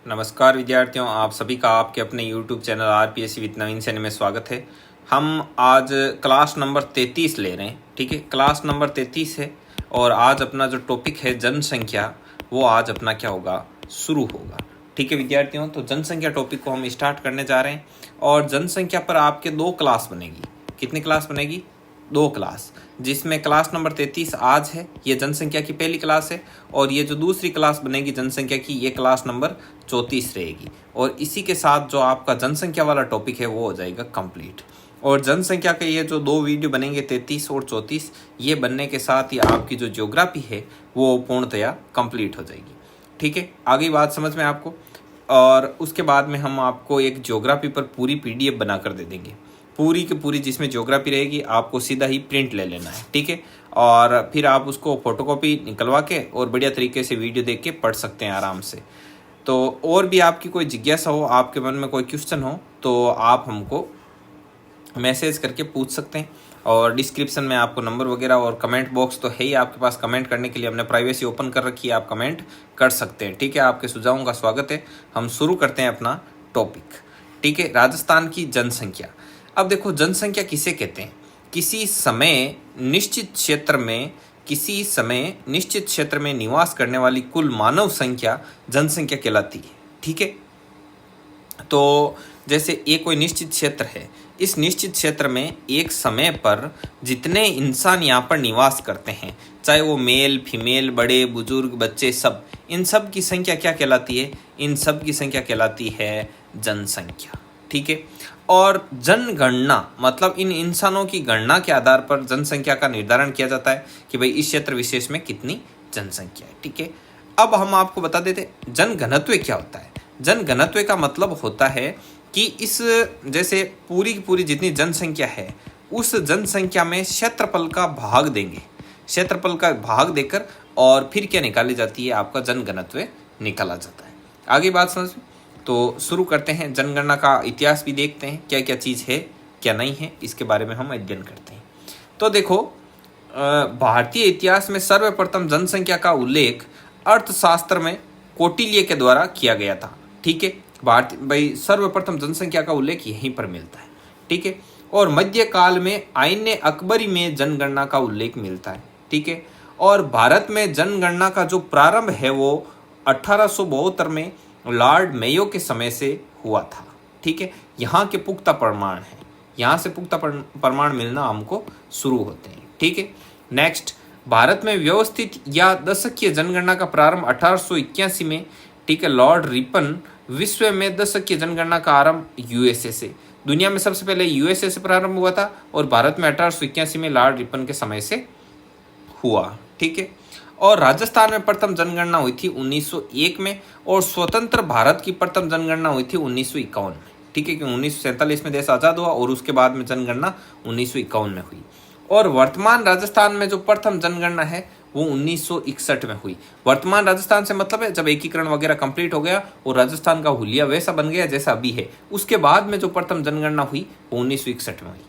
नमस्कार विद्यार्थियों, आप सभी का आपके अपने YouTube चैनल आरपीएससी विद नवीन सैनी में स्वागत है। हम आज क्लास नंबर 33 ले रहे हैं। ठीक है, क्लास नंबर 33 है और आज अपना जो टॉपिक है जनसंख्या, वो आज अपना क्या होगा, शुरू होगा। ठीक है विद्यार्थियों, तो जनसंख्या टॉपिक को हम स्टार्ट करने जा रहे हैं और जनसंख्या पर आपके 2 क्लास बनेगी। कितनी क्लास बनेगी? 2 क्लास, जिसमें क्लास नंबर 33 आज है, ये जनसंख्या की पहली क्लास है, और ये जो दूसरी क्लास बनेगी जनसंख्या की, ये क्लास नंबर 34 रहेगी। और इसी के साथ जो आपका जनसंख्या वाला टॉपिक है वो हो जाएगा कंप्लीट। और जनसंख्या के ये जो 2 वीडियो बनेंगे 33 और 34, ये बनने के साथ ही आपकी जो ज्योग्राफी है वो पूर्णतया कंप्लीट हो जाएगी। ठीक है, आगे बात समझ में आपको। और उसके बाद में हम आपको एक ज्योग्राफी पर पूरी PDF बना कर दे देंगे, पूरी की पूरी, जिसमें ज्योग्राफी रहेगी। आपको सीधा ही प्रिंट ले लेना है। ठीक है, और फिर आप उसको फोटोकॉपी निकलवा के और बढ़िया तरीके से वीडियो देख के पढ़ सकते हैं आराम से। तो और भी आपकी कोई जिज्ञासा हो, आपके मन में कोई क्वेश्चन हो, तो आप हमको मैसेज करके पूछ सकते हैं। और डिस्क्रिप्शन में आपको नंबर वगैरह और कमेंट बॉक्स तो है ही आपके पास। कमेंट करने के लिए हमने प्राइवेसी ओपन कर रखी है, आप कमेंट कर सकते हैं। ठीक है, आपके सुझावों का स्वागत है। हम शुरू करते हैं अपना टॉपिक। ठीक है, राजस्थान की जनसंख्या। अब देखो, जनसंख्या किसे कहते हैं? किसी समय निश्चित क्षेत्र में निवास करने वाली कुल मानव संख्या जनसंख्या कहलाती है। ठीक है, तो जैसे एक कोई निश्चित क्षेत्र है, इस निश्चित क्षेत्र में एक समय पर जितने इंसान यहाँ पर निवास करते हैं, चाहे वो मेल फीमेल, बड़े बुजुर्ग, बच्चे, सब, इन सब की संख्या क्या कहलाती है? इन सब की संख्या कहलाती है जनसंख्या। ठीक है, और जनगणना मतलब इन इंसानों की गणना के आधार पर जनसंख्या का निर्धारण किया जाता है कि भाई इस क्षेत्र विशेष में कितनी जनसंख्या है। ठीक है, अब हम आपको बता देते जनघनत्व क्या होता है। जनघनत्व का मतलब होता है कि इस जैसे पूरी की पूरी जितनी जनसंख्या है, उस जनसंख्या में क्षेत्रफल का भाग देंगे, क्षेत्रफल का भाग देकर और फिर क्या निकाली जाती है? आपका जनघनत्व निकाला जाता है। आगे बात समझ। तो शुरू करते हैं। जनगणना का इतिहास भी देखते हैं, क्या क्या चीज़ है क्या नहीं है, इसके बारे में हम अध्ययन करते हैं। तो देखो, भारतीय इतिहास में सर्वप्रथम जनसंख्या का उल्लेख अर्थशास्त्र में कौटिल्य के द्वारा किया गया था। ठीक है, भाई सर्वप्रथम जनसंख्या का उल्लेख यहीं पर मिलता है। ठीक है, और मध्यकाल में आईन अकबरी में जनगणना का उल्लेख मिलता है। ठीक है, और भारत में जनगणना का जो प्रारंभ है वो 1872 में लॉर्ड मेयो के समय से हुआ था। ठीक है, यहाँ के पुख्ता प्रमाण है, यहाँ से पुख्ता प्रमाण मिलना हमको शुरू होते हैं। ठीक है, नेक्स्ट, भारत में व्यवस्थित या दशकीय जनगणना का प्रारंभ 1881 में, ठीक है, लॉर्ड रिपन। विश्व में दशकीय जनगणना का आरंभ USA से, दुनिया में सबसे पहले USA से प्रारंभ हुआ था और भारत में 1881 में लॉर्ड रिपन के समय से हुआ। ठीक है, और राजस्थान में प्रथम जनगणना हुई थी 1901 में, और स्वतंत्र भारत की प्रथम जनगणना हुई थी 1951 में। ठीक है, कि 1947 में देश आज़ाद हुआ और उसके बाद में जनगणना 1951 में हुई। और वर्तमान राजस्थान में जो प्रथम जनगणना है वो 1961 में हुई। वर्तमान राजस्थान से मतलब है जब एकीकरण वगैरह कंप्लीट हो गया और राजस्थान का हुलिया वैसा बन गया जैसा अभी है, उसके बाद में जो प्रथम जनगणना हुई वो 1961 में हुई।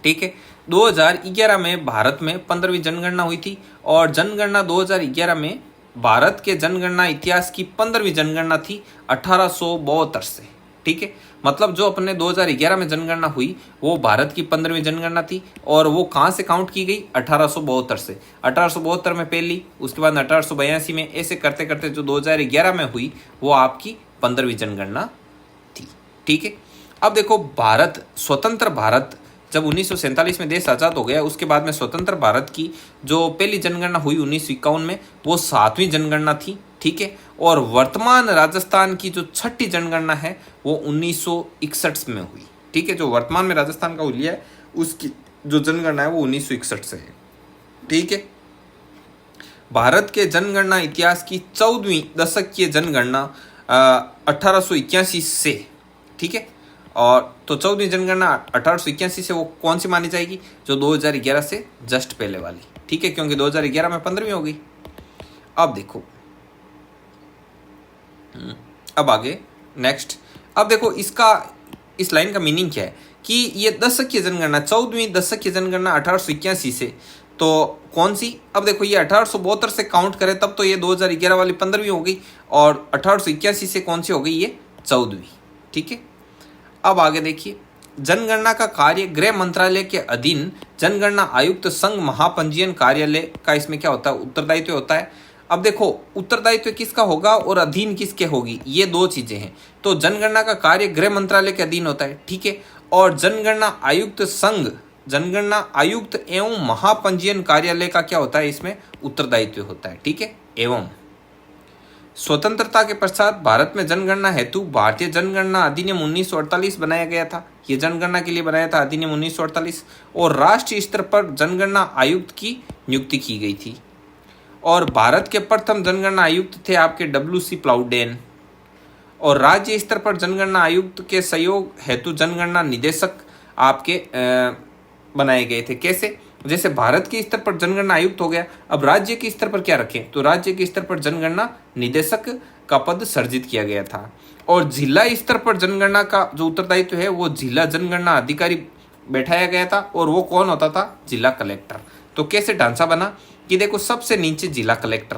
ठीक है, 2011 में भारत में 15वीं जनगणना हुई थी, और जनगणना 2011 में भारत के जनगणना इतिहास की 15वीं जनगणना थी 1872 से। ठीक है, मतलब जो अपने 2011 में जनगणना हुई वो भारत की 15वीं जनगणना थी, और वो कहाँ से काउंट की गई? 1872 से। 1872 में पहली, उसके बाद 1882 में, ऐसे करते करते जो 2011 में हुई वो आपकी 15वीं जनगणना थी। ठीक है, अब देखो, भारत, स्वतंत्र भारत जब 1947 में देश आज़ाद हो गया, उसके बाद में स्वतंत्र भारत की जो पहली जनगणना हुई 1951 में, वो 7वीं जनगणना थी। ठीक है, और वर्तमान राजस्थान की जो 6ठी जनगणना है वो 1961 में हुई। ठीक है, जो वर्तमान में राजस्थान का हुलिया है उसकी जो जनगणना है वो 1961 से है। ठीक है, भारत के जनगणना इतिहास की 14वीं दशकीय जनगणना 1881 से। ठीक है, और तो 14वीं जनगणना 1881 से वो कौन सी मानी जाएगी? जो 2011 से जस्ट पहले वाली। ठीक है, क्योंकि 2011 में 15वीं हो गई। अब देखो, अब आगे नेक्स्ट। अब देखो, इस लाइन का मीनिंग क्या है कि ये दशकीय जनगणना, 14वीं दशकीय जनगणना 1881 से, तो कौन सी, अब देखो ये 1872 से काउंट करें तब तो ये 2011 वाली 15वीं हो गई, और 1881 से कौन सी हो गई, ये 14वीं। ठीक है, अब आगे देखिए, जनगणना का कार्य गृह मंत्रालय के अधीन जनगणना आयुक्त संघ महापंजीयन कार्यालय का इसमें क्या होता है, उत्तरदायित्व होता है। अब देखो उत्तरदायित्व किसका होगा और अधीन किसके होगी, ये दो चीजें हैं। तो जनगणना का कार्य गृह मंत्रालय के अधीन होता है, ठीक है, और जनगणना आयुक्त संघ, जनगणना आयुक्त एवं महापंजीयन कार्यालय का क्या होता है, इसमें उत्तरदायित्व होता है। ठीक है, एवं स्वतंत्रता के पश्चात भारत में जनगणना हेतु भारतीय जनगणना अधिनियम 1948 बनाया गया था। ये जनगणना के लिए बनाया था अधिनियम 1948, और राष्ट्रीय स्तर पर जनगणना आयुक्त की नियुक्ति की गई थी। और भारत के प्रथम जनगणना आयुक्त थे आपके WC प्लाउडेन, और राज्य स्तर पर जनगणना आयुक्त के सहयोग हेतु जनगणना निदेशक आपके बनाए गए थे। कैसे, जैसे भारत के स्तर पर जनगणना आयुक्त हो गया, अब राज्य के स्तर पर क्या रखें, तो राज्य के स्तर पर जनगणना निदेशक का पद सर्जित किया गया था। और जिला स्तर पर जनगणना का जो उत्तरदायित्व है वो जिला जनगणना अधिकारी बैठाया गया था, और वो कौन होता था, जिला कलेक्टर। तो कैसे ढांचा बना कि देखो सबसे नीचे जिला कलेक्टर,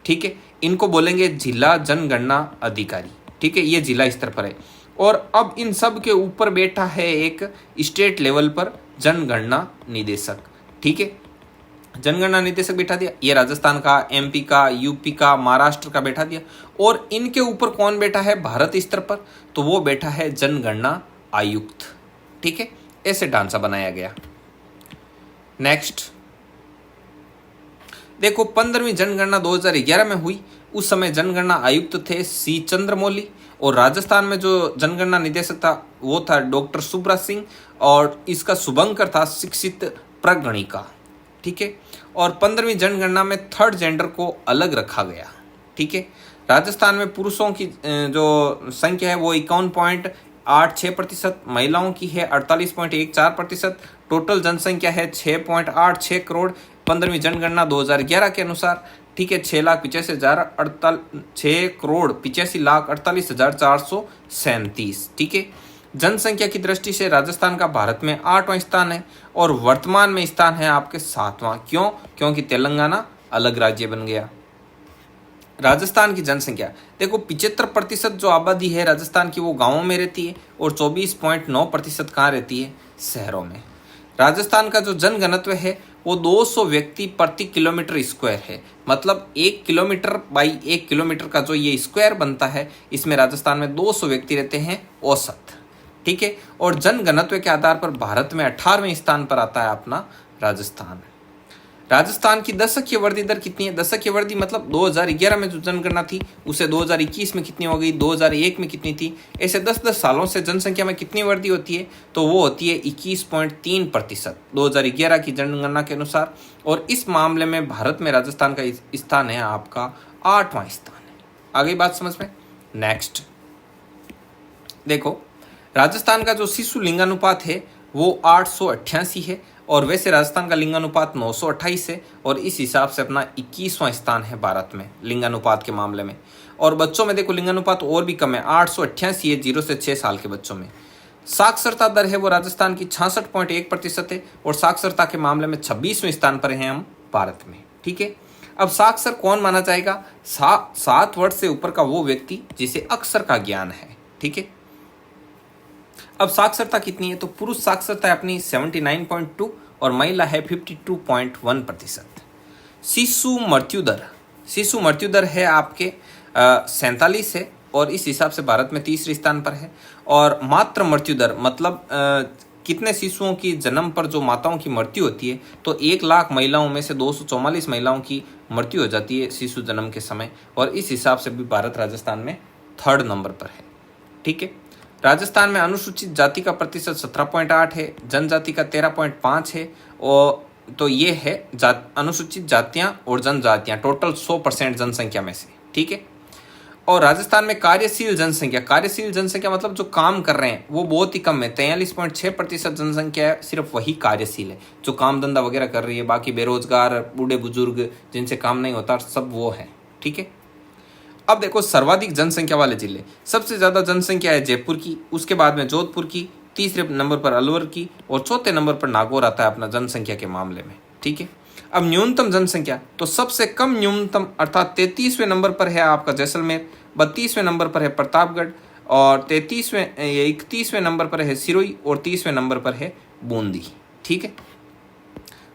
ठीक है, इनको बोलेंगे जिला जनगणना अधिकारी, ठीक है, ये जिला स्तर पर है। और अब इन सब के ऊपर बैठा है एक स्टेट लेवल पर जनगणना निदेशक, ठीक है, जनगणना निदेशक बैठा दिया, ये राजस्थान का, MP का, UP का, महाराष्ट्र का बैठा दिया। और इनके ऊपर कौन बैठा है भारत स्तर पर, तो वो बैठा है जनगणना आयुक्त, ठीक है, ऐसे ढांचा बनाया गया। नेक्स्ट देखो 15वीं जनगणना 2011 में हुई, उस समय जनगणना आयुक्त थे C चंद्रमौली, और राजस्थान में जो जनगणना निदेशक था वो था डॉक्टर सुब्रा सिंह, और इसका शुभंकर था शिक्षित प्रगणिका, ठीक है। और 15वीं जनगणना में थर्ड जेंडर को अलग रखा गया, ठीक है। राजस्थान में पुरुषों की जो संख्या है वो 51.86%, महिलाओं की है 48.14%, टोटल जनसंख्या है 6.86 करोड़ 15वीं जनगणना 2011 के अनुसार, ठीक है। 6,85,48,437, ठीक है। जनसंख्या की दृष्टि से राजस्थान का भारत में 8वां स्थान है, और वर्तमान में स्थान है आपके 7वां। क्यों, क्योंकि तेलंगाना अलग राज्य बन गया। राजस्थान की जनसंख्या देखो 75% जो आबादी है राजस्थान की वो गांवों में रहती है, और 24.9% कहाँ रहती है, शहरों में। राजस्थान का जो जनघनत्व है वो 200 व्यक्ति प्रति किलोमीटर स्क्वायर है, मतलब 1 किलोमीटर बाई 1 किलोमीटर का जो ये स्क्वायर बनता है, इसमें राजस्थान में 200 व्यक्ति रहते हैं औसत, ठीक है। और जनघनत्व के आधार पर भारत में 18वें स्थान पर आता है अपना राजस्थान। राजस्थान की दशकीय वृद्धि दर कितनी है, दशकीय वृद्धि मतलब 2011 में जो जनगणना थी उसे 2021 में कितनी हो गई, 2001 में कितनी थी, ऐसे 10-10 सालों से जनसंख्या में कितनी वृद्धि होती है, तो वो होती है 21.3% 2011 की जनगणना के अनुसार। और इस मामले में भारत में राजस्थान का स्थान है आपका 8वां स्थान है। आगे बात समझ में। नेक्स्ट देखो राजस्थान का जो शिशु लिंगानुपात है वो 888 है, और वैसे राजस्थान का लिंगानुपात 928 है, और इस हिसाब से अपना 21वां स्थान है भारत में लिंगानुपात के मामले में। और बच्चों में देखो लिंगानुपात और भी कम है, 888 है 0 से 6 साल के बच्चों में। साक्षरता दर है वो राजस्थान की 66.1% है, और साक्षरता के मामले में 26वें स्थान पर हैं हम भारत में, ठीक है। अब साक्षर कौन माना जाएगा, 7 वर्ष से ऊपर का वो व्यक्ति जिसे अक्षर का ज्ञान है, ठीक है। अब साक्षरता कितनी है, तो पुरुष साक्षरता है अपनी 79.2 और महिला है 52.1%। शिशु मृत्यु दर है आपके 47 है, और इस हिसाब से भारत में 3रे स्थान पर है। और मातृ मृत्यु दर मतलब कितने शिशुओं की जन्म पर जो माताओं की मृत्यु होती है, तो 1 लाख महिलाओं में से 244 महिलाओं की मृत्यु हो जाती है शिशु जन्म के समय, और इस हिसाब से भी भारत राजस्थान में 3rd नंबर पर है, ठीक है। राजस्थान में अनुसूचित जाति का प्रतिशत 17.8 है, जनजाति का 13.5 है, और तो ये है अनुसूचित जातियां और जनजातियां टोटल 100% जनसंख्या में से, ठीक है। और राजस्थान में कार्यशील जनसंख्या मतलब जो काम कर रहे हैं वो बहुत ही कम है, 43.6% जनसंख्या है, सिर्फ वही कार्यशील है, जो काम धंधा वगैरह कर रही है, बाकी बेरोजगार बूढ़े बुजुर्ग जिनसे काम नहीं होता सब वो है, ठीक है। अब देखो सर्वाधिक जनसंख्या वाले जिले, सबसे ज़्यादा जनसंख्या है जयपुर की, उसके बाद में जोधपुर की, 3रे नंबर पर अलवर की, और 4थे नंबर पर नागौर आता है अपना जनसंख्या के मामले में, ठीक है। अब न्यूनतम जनसंख्या, तो सबसे कम न्यूनतम अर्थात 33वें नंबर पर है आपका जैसलमेर, 32वें नंबर पर है प्रतापगढ़, और 31वें नंबर पर है सिरोही, और 30वें नंबर पर है बूंदी। ठीक है।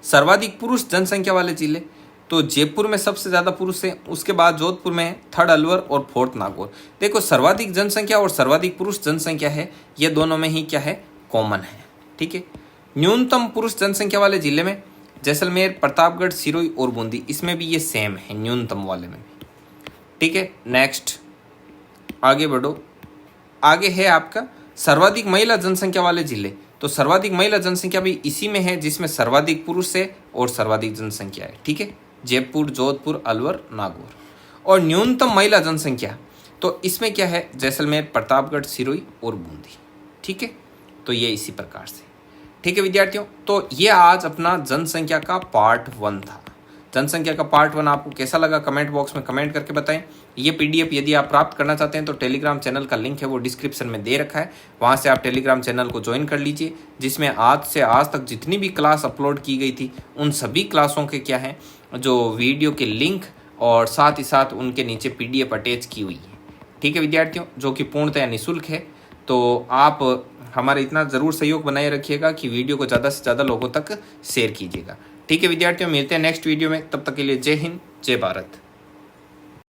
सर्वाधिक पुरुष जनसंख्या वाले जिले, तो जयपुर में सबसे ज़्यादा पुरुष है, उसके बाद जोधपुर में है, थर्ड अलवर और फोर्थ नागौर। देखो सर्वाधिक जनसंख्या और सर्वाधिक पुरुष जनसंख्या है, ये दोनों में ही क्या है, कॉमन है। ठीक है। न्यूनतम पुरुष जनसंख्या वाले जिले में जैसलमेर, प्रतापगढ़, सिरोही और बूंदी, इसमें भी ये सेम है न्यूनतम वाले में। ठीक है। नेक्स्ट आगे बढ़ो। आगे है आपका सर्वाधिक महिला जनसंख्या वाले जिले, तो सर्वाधिक महिला जनसंख्या भी इसी में है जिसमें सर्वाधिक पुरुष है और सर्वाधिक जनसंख्या है। ठीक है। जयपुर, जोधपुर, अलवर, नागौर। और न्यूनतम महिला जनसंख्या, तो इसमें क्या है, जैसलमेर, प्रतापगढ़, सिरोही और बूंदी। ठीक है। तो ये इसी प्रकार से। ठीक है विद्यार्थियों, तो ये आज अपना जनसंख्या का पार्ट 1 था। जनसंख्या का पार्ट 1 आपको कैसा लगा कमेंट बॉक्स में कमेंट करके बताएं। ये पीडीएफ यदि आप प्राप्त करना चाहते हैं तो टेलीग्राम चैनल का लिंक है वो डिस्क्रिप्शन में दे रखा है, वहाँ से आप टेलीग्राम चैनल को ज्वाइन कर लीजिए, जिसमें आज से आज तक जितनी भी क्लास अपलोड की गई थी उन सभी क्लासों के क्या हैं, जो वीडियो के लिंक और साथ ही साथ उनके नीचे पीडीएफ अटैच की हुई है। ठीक है विद्यार्थियों, जो कि पूर्णतः निःशुल्क है। तो आप हमारा इतना ज़रूर सहयोग बनाए रखिएगा कि वीडियो को ज़्यादा से ज़्यादा लोगों तक शेयर कीजिएगा। ठीक है विद्यार्थियों, मिलते हैं नेक्स्ट वीडियो में, तब तक के लिए जय हिंद, जय भारत।